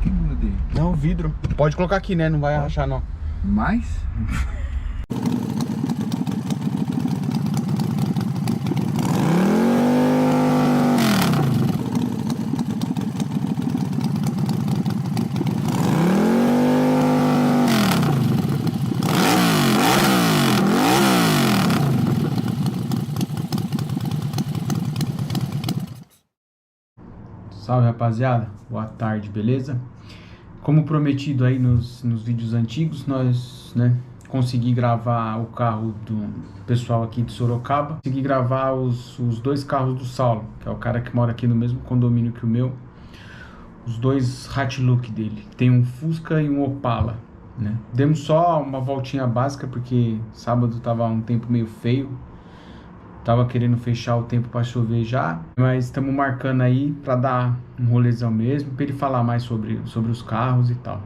que mudei? Não, vidro. Pode colocar aqui, né? Não vai rachar, não. Mais? Salve, rapaziada, boa tarde, beleza? Como prometido aí nos vídeos antigos, nós, consegui gravar o carro do pessoal aqui de Sorocaba. Consegui gravar os dois carros do Saulo, que é o cara que mora aqui no mesmo condomínio que o meu. Os dois Hatchlook dele, tem um Fusca e um Opala, né? Demos só uma voltinha básica, porque sábado tava um tempo meio feio. Tava querendo fechar o tempo para chover já, mas estamos marcando aí para dar um rolezão mesmo, para ele falar mais sobre os carros e tal.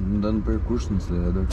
Não dando percurso no acelerador.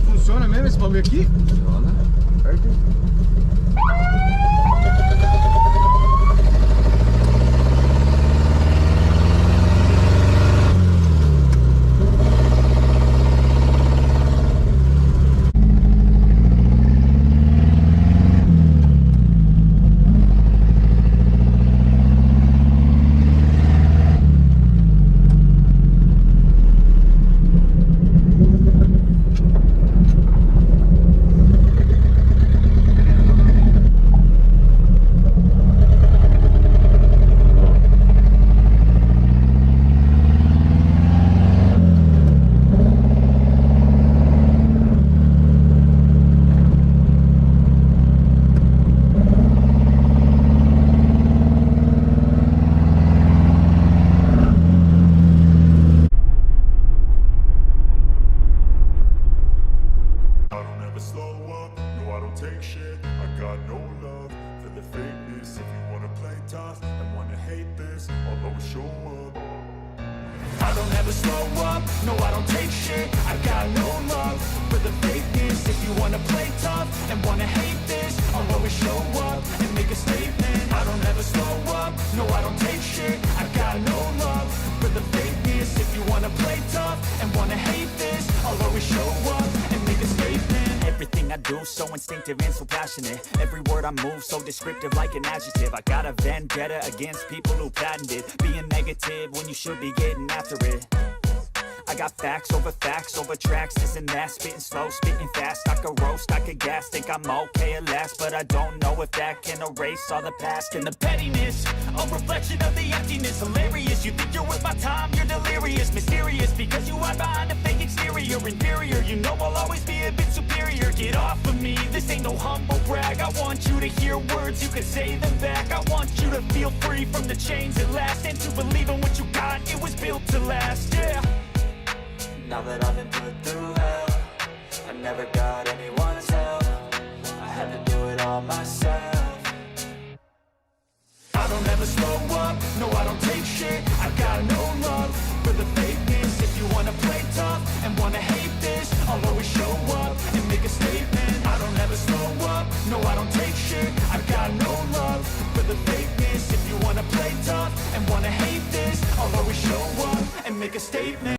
Funciona mesmo esse bagulho aqui? Funciona. Certo? I don't ever slow up, no I don't take shit. I got no love for the fakeness. If you wanna play tough and wanna hate this, I'll always show up and make a statement. I don't ever slow up, no I don't take shit. I got no love for the fakeness. If you wanna play tough and wanna hate this, I'll always show up and make a statement. Everything I do so instinctive and so passionate. Every word I move so descriptive like an adjective. I got a vendetta against people who patented being negative when you should be getting after it. I got facts over tracks, this and that. Spitting slow, spitting fast. I could roast, I could gas. Think I'm okay at last, but I don't know if that can erase all the past. And the pettiness, a reflection of the emptiness. Hilarious, you think you're worth my time, you're delirious. Mysterious, because you hide behind a fake exterior. Inferior, you know I'll always be a bit superior. Get off of me, this ain't no humble brag. I want you to hear words, you can say them back. I want you to feel free from the chains at last, and to believe in what you got, it was built to last, yeah. Now that I've been put through hell, I never got anyone's help. I had to do it all myself. I don't ever slow up, no I don't take shit. I got no love for the fakeness. If you wanna play tough and wanna hate this, I'll always show up and make a statement. I don't ever slow up, no I don't take shit. I got no love for the fakeness. If you wanna play tough and wanna hate this, I'll always show up and make a statement.